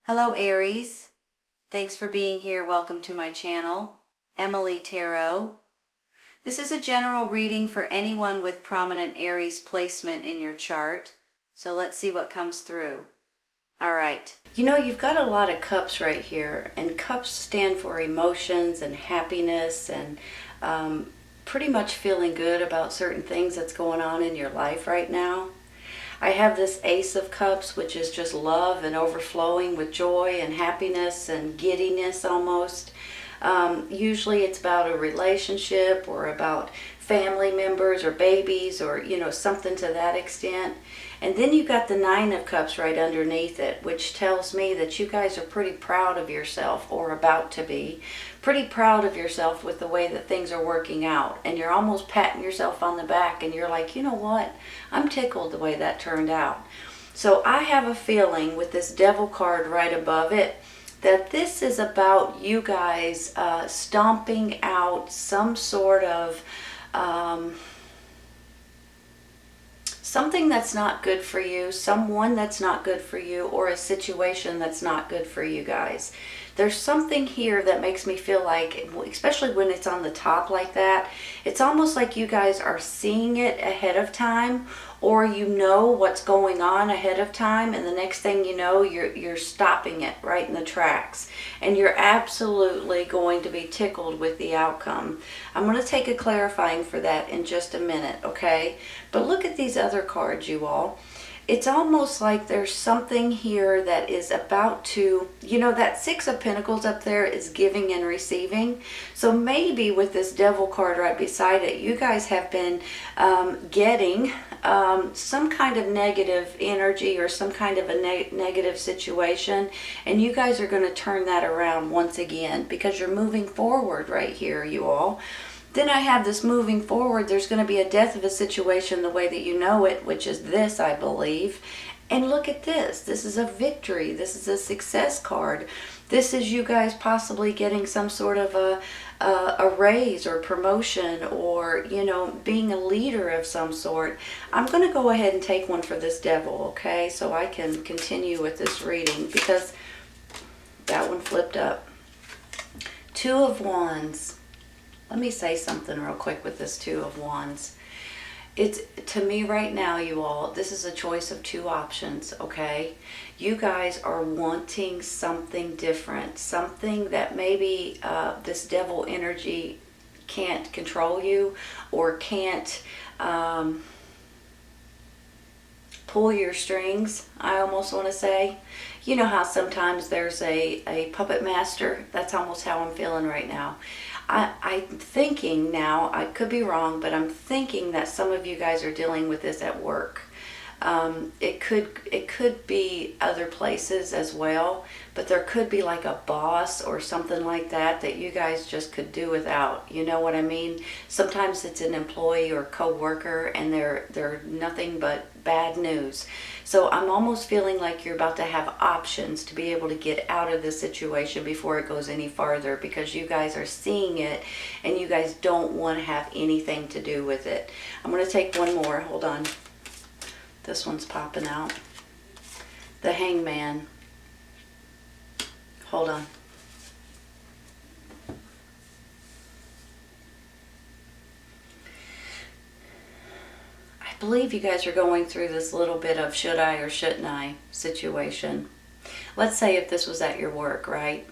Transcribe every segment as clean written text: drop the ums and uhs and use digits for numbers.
Hello Aries, thanks for being here. Welcome to my channel, Emily Tarot. This is a general reading for anyone with prominent Aries placement in your chart. So let's see what comes through. All right. You know, you've got a lot of cups right here, and cups stand for emotions and happiness and pretty much feeling good about certain things that's going on in your life right now. I have this Ace of Cups, which is just love and overflowing with joy and happiness and giddiness almost. Usually it's about a relationship or about family members or babies or, something to that extent. And then you got the Nine of Cups right underneath it, which tells me that you guys are pretty proud of yourself, or about to be pretty proud of yourself with the way that things are working out. And you're almost patting yourself on the back and you're like, you know what? I'm tickled the way that turned out. So I have a feeling with this Devil card right above it that this is about you guys stomping out some sort of something that's not good for you, someone that's not good for you, or a situation that's not good for you guys. There's something here that makes me feel like, especially when it's on the top like that, it's almost like you guys are seeing it ahead of time, or you know what's going on ahead of time, and the next thing you know, you're stopping it right in the tracks, and you're absolutely going to be tickled with the outcome. I'm going to take a clarifying for that in just a minute, okay? But look at these other cards, you all. It's almost like there's something here that is about to, that Six of Pentacles up there is giving and receiving. So maybe with this Devil card right beside it, you guys have been getting some kind of negative energy or some kind of a negative situation. And you guys are going to turn that around once again because you're moving forward right here, you all. Then I have this moving forward. There's going to be a death of a situation the way that you know it, which is this, I believe. And look at this. This is a victory. This is a success card. This is you guys possibly getting some sort of a raise or promotion, or, being a leader of some sort. I'm going to go ahead and take one for this Devil, okay? So I can continue with this reading because that one flipped up. Two of Wands. Let me say something real quick with this Two of Wands. It's, to me right now, you all, this is a choice of two options, okay? You guys are wanting something different, something that maybe this Devil energy can't control you, or can't pull your strings, I almost want to say. You know how sometimes there's a puppet master? That's almost how I'm feeling right now. I'm thinking now, I could be wrong, but I'm thinking that some of you guys are dealing with this at work. It could be other places as well, but there could be like a boss or something like that that you guys just could do without. You know what I mean? Sometimes it's an employee or co-worker and they're nothing but bad news. So I'm almost feeling like you're about to have options to be able to get out of this situation before it goes any farther, because you guys are seeing it and you guys don't want to have anything to do with it. I'm going to take one more. Hold on. This one's popping out. The Hangman. Hold on. I believe you guys are going through this little bit of should I or shouldn't I situation. Let's say if this was at your work, right?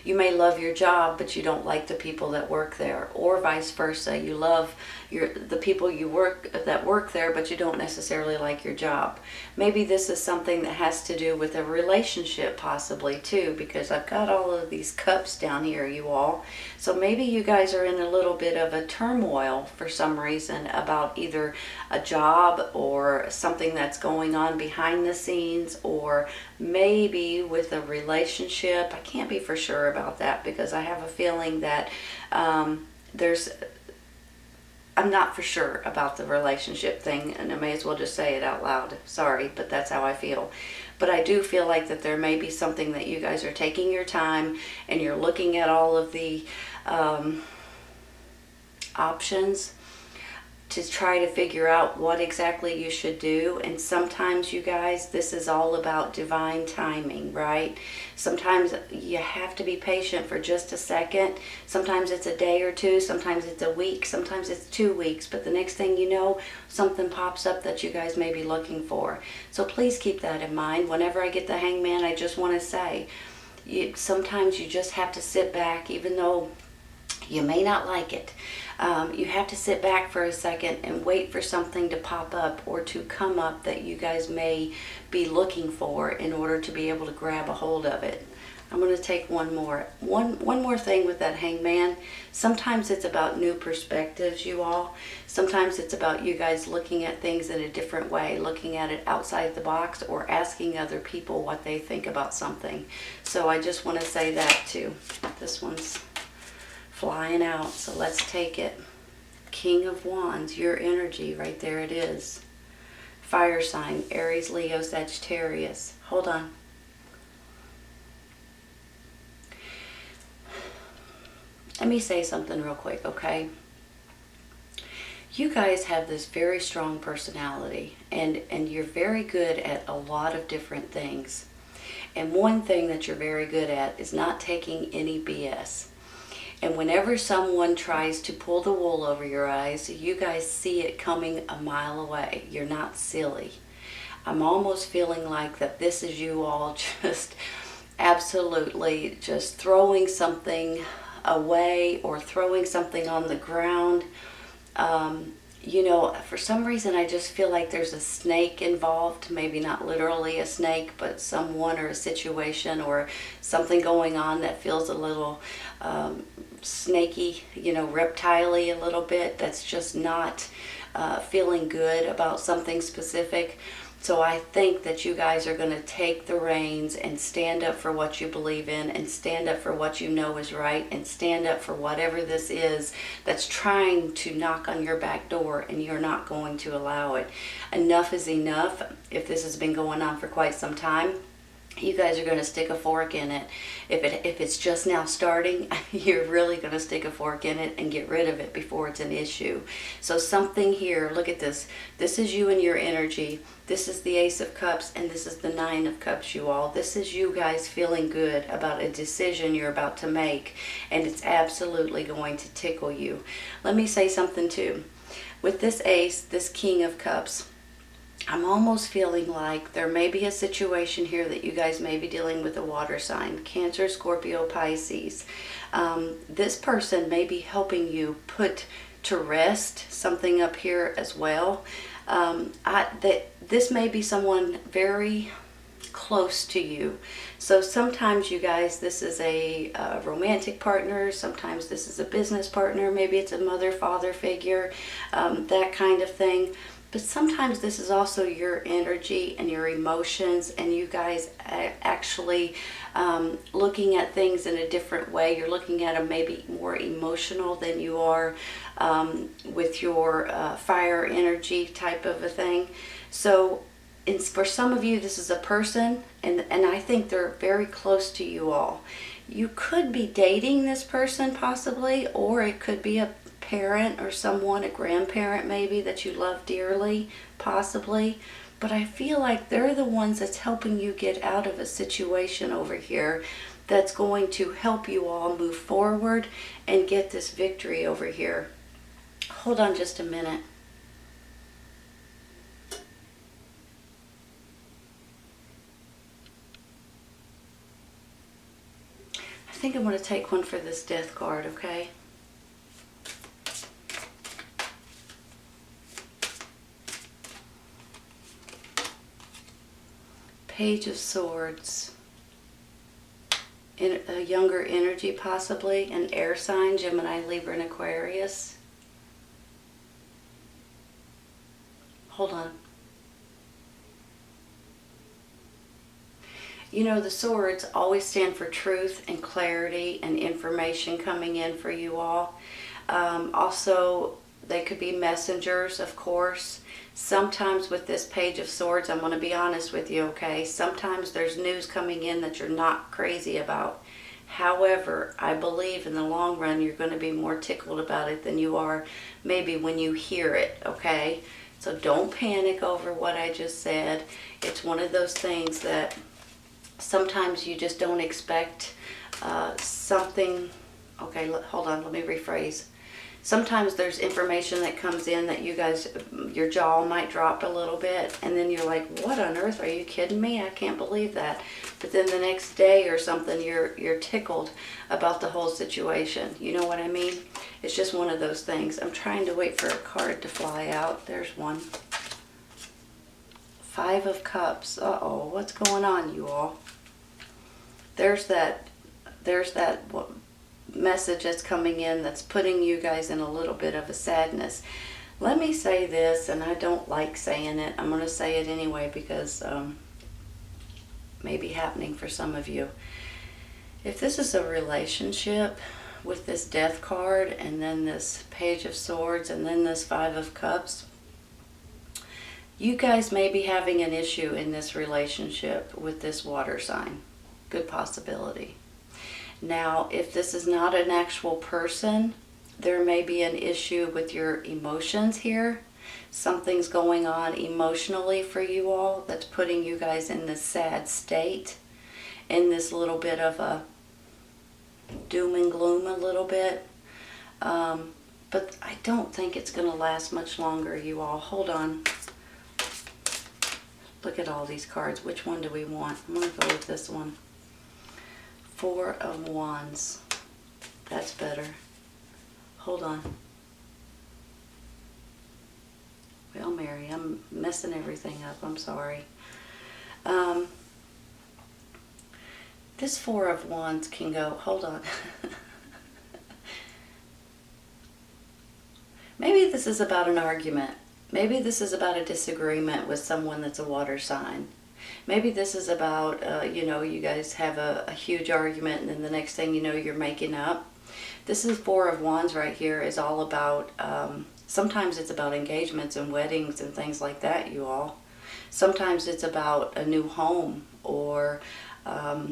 You may love your job, but you don't like the people that work there, or vice versa. You love the people that work there, but you don't necessarily like your job. Maybe this is something that has to do with a relationship possibly too, because I've got all of these cups down here, you all. So maybe you guys are in a little bit of a turmoil for some reason about either a job or something that's going on behind the scenes, or maybe with a relationship. I can't be for sure about that because I have a feeling that I'm not for sure about the relationship thing, and I may as well just say it out loud. Sorry, but that's how I feel. But I do feel like that there may be something that you guys are taking your time and you're looking at all of the options to try to figure out what exactly you should do. And sometimes, you guys, this is all about divine timing, right? Sometimes you have to be patient for just a second. Sometimes it's a day or two, sometimes it's a week, sometimes it's 2 weeks, but the next thing you know, something pops up that you guys may be looking for. So please keep that in mind. Whenever I get the Hangman, I just want to say, sometimes you just have to sit back, even though you may not like it. You have to sit back for a second and wait for something to pop up or to come up that you guys may be looking for in order to be able to grab a hold of it. I'm going to take one more thing with that Hangman. Sometimes it's about new perspectives, you all. Sometimes it's about you guys looking at things in a different way, looking at it outside the box, or asking other people what they think about something. So I just want to say that too. This one's flying out, so let's take it. King of Wands, your energy, right there it is. Fire sign, Aries, Leo, Sagittarius. Hold on. Let me say something real quick, okay? You guys have this very strong personality, and you're very good at a lot of different things. And one thing that you're very good at is not taking any BS. And whenever someone tries to pull the wool over your eyes, you guys see it coming a mile away. You're not silly. I'm almost feeling like that this is you all just absolutely just throwing something away or throwing something on the ground. You know, for some reason I just feel like there's a snake involved. Maybe not literally a snake, but someone or a situation or something going on that feels a little snaky, you know, reptile-y a little bit. That's just not feeling good about something specific. So I think that you guys are going to take the reins and stand up for what you believe in, and stand up for what you know is right, and stand up for whatever this is that's trying to knock on your back door, and you're not going to allow it. Enough is enough. If this has been going on for quite some time, you guys are going to stick a fork in it. If it's just now starting, you're really going to stick a fork in it and get rid of it before it's an issue. So something here, look at this. This is you and your energy. This is the Ace of Cups, and this is the Nine of Cups, you all. This is you guys feeling good about a decision you're about to make, and it's absolutely going to tickle you. Let me say something too. With this Ace, this King of Cups, I'm almost feeling like there may be a situation here that you guys may be dealing with a water sign, Cancer, Scorpio, Pisces. This person may be helping you put to rest something up here as well. This may be someone very close to you. So sometimes, you guys, this is a romantic partner. Sometimes this is a business partner. Maybe it's a mother, father figure, that kind of thing. But sometimes this is also your energy and your emotions, and you guys actually looking at things in a different way. You're looking at them maybe more emotional than you are with your fire energy type of a thing. So for some of you, this is a person, and I think they're very close to you all. You could be dating this person possibly, or it could be a parent or someone, a grandparent maybe, that you love dearly, possibly. But I feel like they're the ones that's helping you get out of a situation over here that's going to help you all move forward and get this victory over here. Hold on just a minute. I think I'm going to take one for this Death card, okay? Page of Swords. In a younger energy, possibly. An air sign, Gemini, Libra, and Aquarius. Hold on. You know, the swords always stand for truth and clarity and information coming in for you all. Also, they could be messengers, of course. Sometimes with this Page of Swords, I'm going to be honest with you, okay? Sometimes there's news coming in that you're not crazy about. However, I believe in the long run you're going to be more tickled about it than you are maybe when you hear it, okay? So don't panic over what I just said. It's one of those things that sometimes you just don't expect something. Okay, hold on, let me rephrase. Sometimes there's information that comes in that you guys, your jaw might drop a little bit, and then you're like, what on earth, are you kidding me? I can't believe that. But then the next day or something, you're tickled about the whole situation. You know what I mean? It's just one of those things. I'm trying to wait for a card to fly out. There's one. 5 of Cups. Uh-oh, what's going on, you all? There's that message that's coming in that's putting you guys in a little bit of a sadness. Let me say this, and I don't like saying it. I'm going to say it anyway because may be happening for some of you. If this is a relationship with this Death card and then this Page of Swords and then this 5 of Cups, you guys may be having an issue in this relationship with this water sign. Good possibility. Now, if this is not an actual person, there may be an issue with your emotions here. Something's going on emotionally for you all that's putting you guys in this sad state, in this little bit of a doom and gloom a little bit. But I don't think it's going to last much longer, you all. Hold on. Look at all these cards. Which one do we want? I'm going to go with this one. 4 of Wands. That's better. Hold on. Well, Mary, I'm messing everything up. I'm sorry. This 4 of Wands can go... Hold on. Maybe this is about an argument. Maybe this is about a disagreement with someone that's a water sign. Maybe this is about, you guys have a huge argument and then the next thing you know, you're making up. This is 4 of Wands right here is all about, sometimes it's about engagements and weddings and things like that, you all. Sometimes it's about a new home or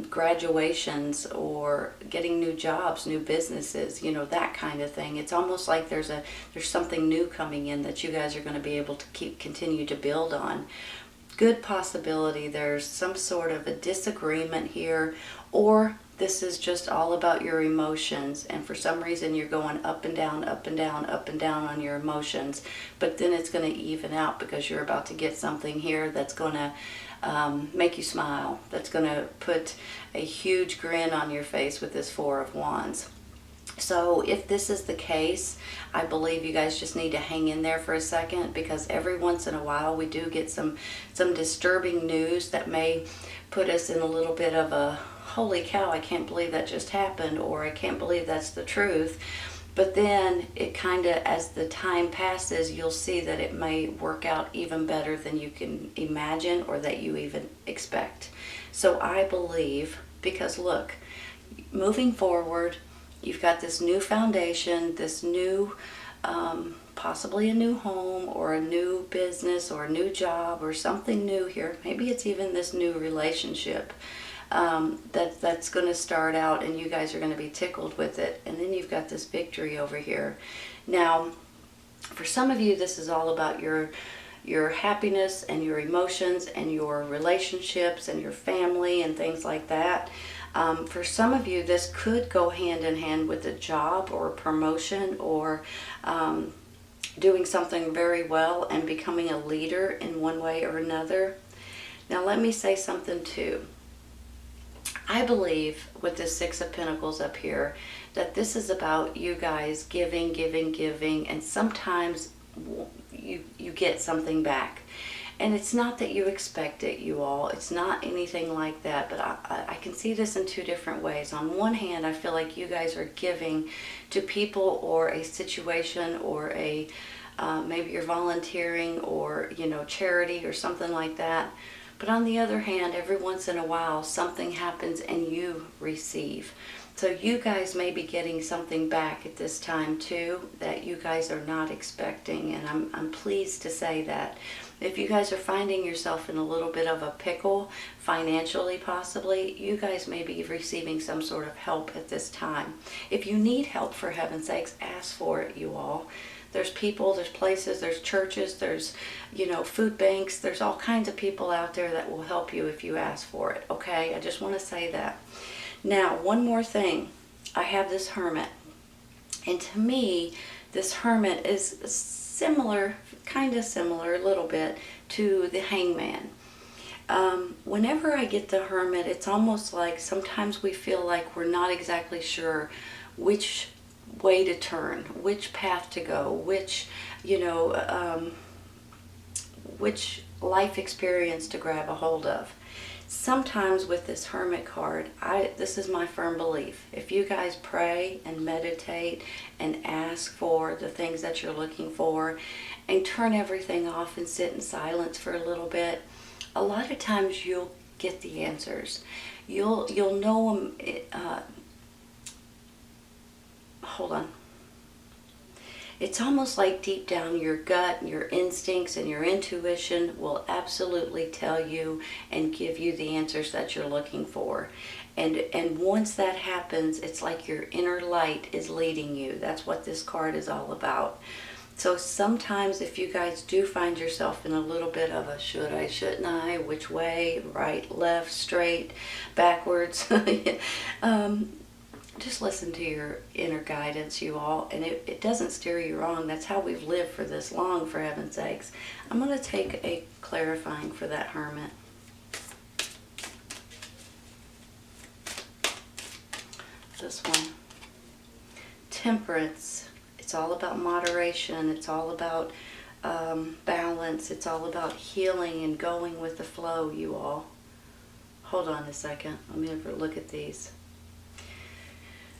graduations or getting new jobs, new businesses, that kind of thing. It's almost like there's something new coming in that you guys are going to be able to continue to build on. Good possibility there's some sort of a disagreement here, or this is just all about your emotions, and for some reason you're going up and down, up and down, up and down on your emotions, but then it's going to even out because you're about to get something here that's going to make you smile, that's going to put a huge grin on your face with this 4 of Wands. So if this is the case, I believe you guys just need to hang in there for a second, because every once in a while we do get some disturbing news that may put us in a little bit of a, holy cow, I can't believe that just happened, or I can't believe that's the truth. But then it kind of, as the time passes, you'll see that it may work out even better than you can imagine or that you even expect. So I believe, because look, moving forward, you've got this new foundation, this new, possibly a new home or a new business or a new job or something new here. Maybe it's even this new relationship that's going to start out, and you guys are going to be tickled with it. And then you've got this victory over here. Now, for some of you, this is all about your happiness and your emotions and your relationships and your family and things like that. For some of you, this could go hand in hand with a job or a promotion or doing something very well and becoming a leader in one way or another. Now, let me say something too. I believe with this 6 of Pentacles up here that this is about you guys giving, and sometimes you get something back. And it's not that you expect it, you all. It's not anything like that. But I can see this in 2 different ways. On one hand, I feel like you guys are giving to people or a situation or maybe you're volunteering or, charity or something like that. But on the other hand, every once in a while, something happens and you receive. So you guys may be getting something back at this time too that you guys are not expecting, and I'm pleased to say that. If you guys are finding yourself in a little bit of a pickle, financially possibly, you guys may be receiving some sort of help at this time. If you need help, for heaven's sakes, ask for it, you all. There's people, there's places, there's churches, there's, food banks. There's all kinds of people out there that will help you if you ask for it, okay? I just want to say that. Now, one more thing. I have this hermit. And to me, this hermit is similar, kind of similar a little bit, to the hangman. Whenever I get the hermit, it's almost like sometimes we feel like we're not exactly sure which way to turn, which path to go, which life experience to grab a hold of. Sometimes with this hermit card, this is my firm belief. If you guys pray and meditate and ask for the things that you're looking for and turn everything off and sit in silence for a little bit, a lot of times you'll get the answers. You'll know them. Hold on. It's almost like deep down your gut and your instincts and your intuition will absolutely tell you and give you the answers that you're looking for. And once that happens, it's like your inner light is leading you. That's what this card is all about. So sometimes if you guys do find yourself in a little bit of a should I, shouldn't I, which way, right, left, straight, backwards, just listen to your inner guidance, you all, and it doesn't steer you wrong. That's how we've lived for this long, for heaven's sakes. I'm going to take a clarifying for that hermit. This one. Temperance. It's all about moderation. It's all about balance. It's all about healing and going with the flow, you all. Hold on a second. Let me have a look at these.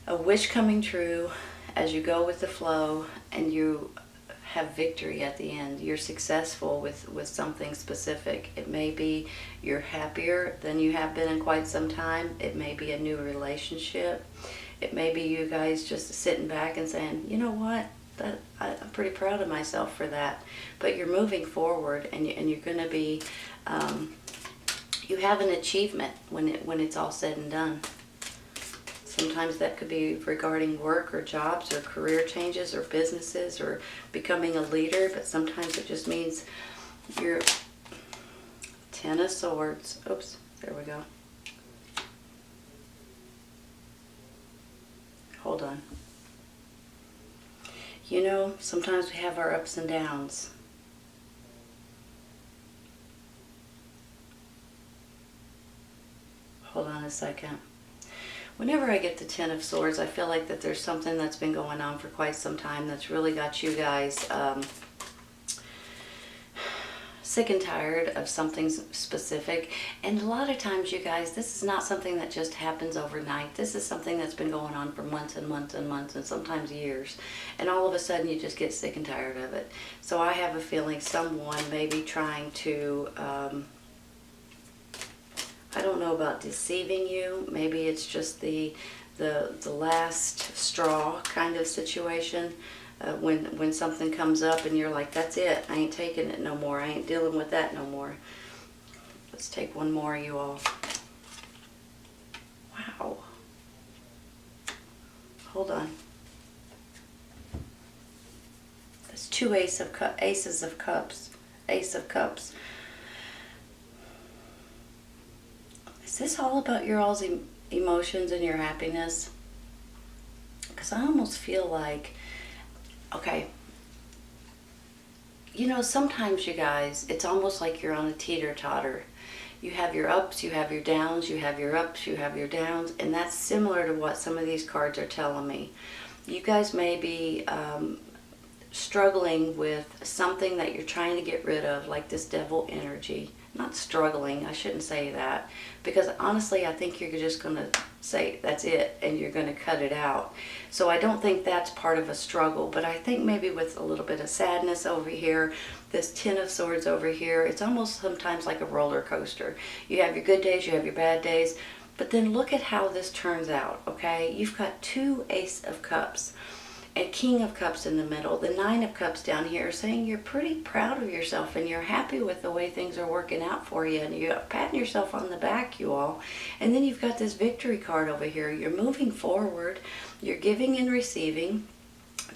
A wish coming true as you go with the flow and you have victory at the end. You're successful with something specific. It may be you're happier than you have been in quite some time. It may be a new relationship. It may be you guys just sitting back and saying, you know what, I'm pretty proud of myself for that. But you're moving forward and you're going to be, you have an achievement when it's all said and done. Sometimes that could be regarding work or jobs or career changes or businesses or becoming a leader, but sometimes it just means you're 10 of Swords. Oops, there we go. Hold on. Sometimes we have our ups and downs. Hold on a second. Whenever I get the 10 of Swords, I feel like that there's something that's been going on for quite some time that's really got you guys sick and tired of something specific. And a lot of times, you guys, this is not something that just happens overnight. This is something that's been going on for months and months and months and sometimes years. And all of a sudden, you just get sick and tired of it. So I have a feeling someone may be trying to... I don't know about deceiving you. Maybe it's just the last straw kind of situation. When something comes up and you're like, that's it. I ain't taking it no more. I ain't dealing with that no more. Let's take one more, you all. Wow. Hold on. That's two aces of cups. Ace of Cups. Is this all about your all's emotions and your happiness? Because I almost feel like, okay, sometimes, you guys, it's almost like you're on a teeter-totter. You have your ups, you have your downs, you have your ups, you have your downs, and that's similar to what some of these cards are telling me. You guys may be struggling with something that you're trying to get rid of, like this devil energy. not struggling, I shouldn't say that, because honestly I think you're just going to say that's it and you're going to cut it out. So I don't think that's part of a struggle, but I think maybe with a little bit of sadness over here, this Ten of Swords over here, it's almost sometimes like a roller coaster. You have your good days, you have your bad days, but then look at how this turns out, okay? You've got 2 Ace of Cups and King of Cups in the middle. The 9 of Cups down here saying you're pretty proud of yourself and you're happy with the way things are working out for you, and you're patting yourself on the back, you all. And then you've got this Victory card over here. You're moving forward, you're giving and receiving.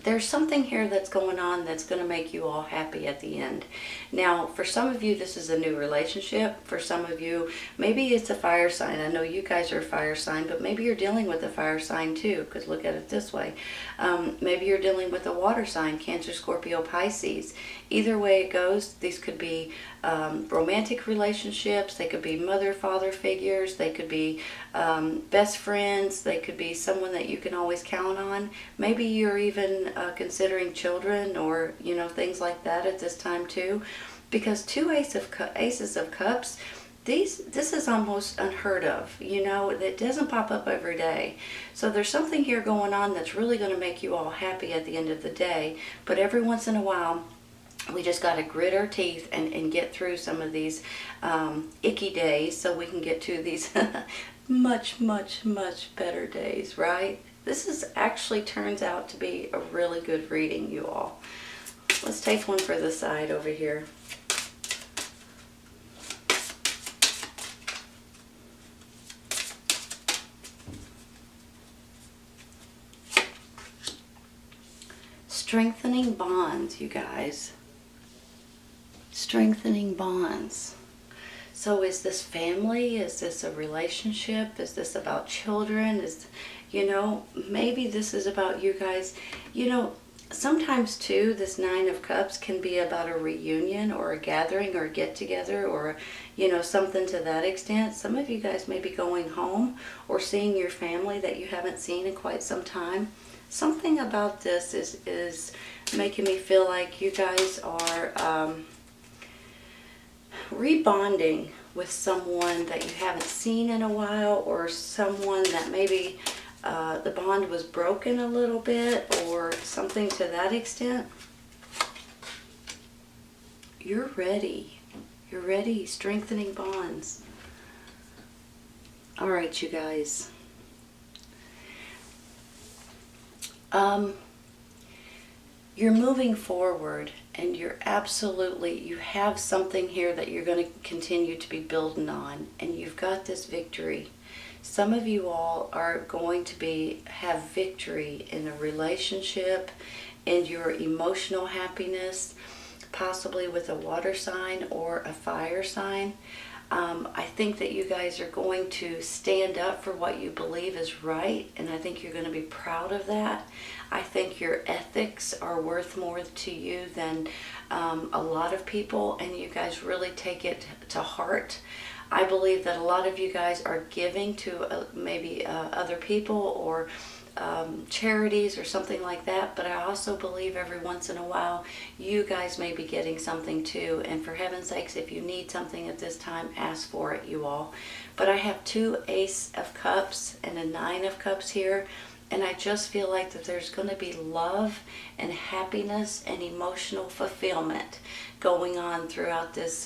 There's something here that's going on that's going to make you all happy at the end. Now, for some of you, this is a new relationship. For some of you, maybe it's a fire sign. I know you guys are a fire sign, but maybe you're dealing with a fire sign too, because look at it this way. Maybe you're dealing with a water sign, Cancer, Scorpio, Pisces. Either way it goes, these could be romantic relationships. They could be mother-father figures. They could be best friends. They could be someone that you can always count on. Maybe you're even considering children, or things like that at this time too, because 2 Aces of Cups, this is almost unheard of. It doesn't pop up every day. So there's something here going on that's really going to make you all happy at the end of the day. But every once in a while, we just got to grit our teeth and get through some of these icky days so we can get to these much, much, much better days, right? This is actually turns out to be a really good reading, you all. Let's take one for the side over here. Strengthening bonds, you guys. Strengthening bonds. So is this family? Is this a relationship? Is this about children? Maybe this is about you guys. Sometimes too, this 9 of Cups can be about a reunion or a gathering or a get together, or something to that extent. Some of you guys may be going home or seeing your family that you haven't seen in quite some time. Something about this is making me feel like you guys are rebonding with someone that you haven't seen in a while, or someone that maybe the bond was broken a little bit, or something to that extent. You're ready. You're ready. Strengthening bonds. All right, you guys. You're moving forward, and you have something here that you're going to continue to be building on, and you've got this victory. Some of you all are going to have victory in a relationship, in your emotional happiness, possibly with a water sign or a fire sign. I think that you guys are going to stand up for what you believe is right, and I think you're going to be proud of that. I think your ethics are worth more to you than a lot of people, and you guys really take it to heart. I believe that a lot of you guys are giving to maybe other people or charities or something like that, but I also believe every once in a while you guys may be getting something too, and for heaven's sakes, if you need something at this time, ask for it, you all. But I have 2 Ace of Cups and a 9 of Cups here, and I just feel like that there's going to be love and happiness and emotional fulfillment going on throughout this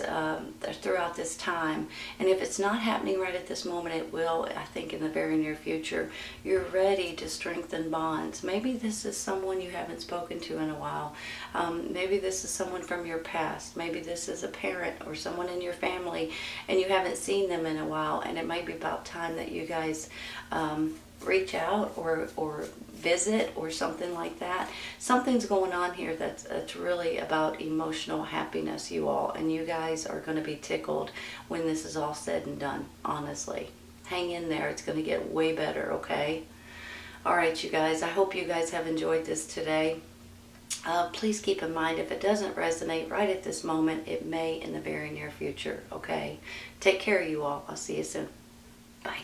time. And if it's not happening right at this moment, it will, I think, in the very near future. You're ready to strengthen bonds. Maybe this is someone you haven't spoken to in a while. Maybe this is someone from your past. Maybe this is a parent or someone in your family, and you haven't seen them in a while, and it might be about time that you guys reach out or visit or something like that. Something's going on here that's really about emotional happiness, you all, and you guys are going to be tickled when this is all said and done, honestly. Hang in there. It's going to get way better, okay? All right, you guys. I hope you guys have enjoyed this today. Please keep in mind, if it doesn't resonate right at this moment, it may in the very near future, okay? Take care, you all. I'll see you soon. Bye.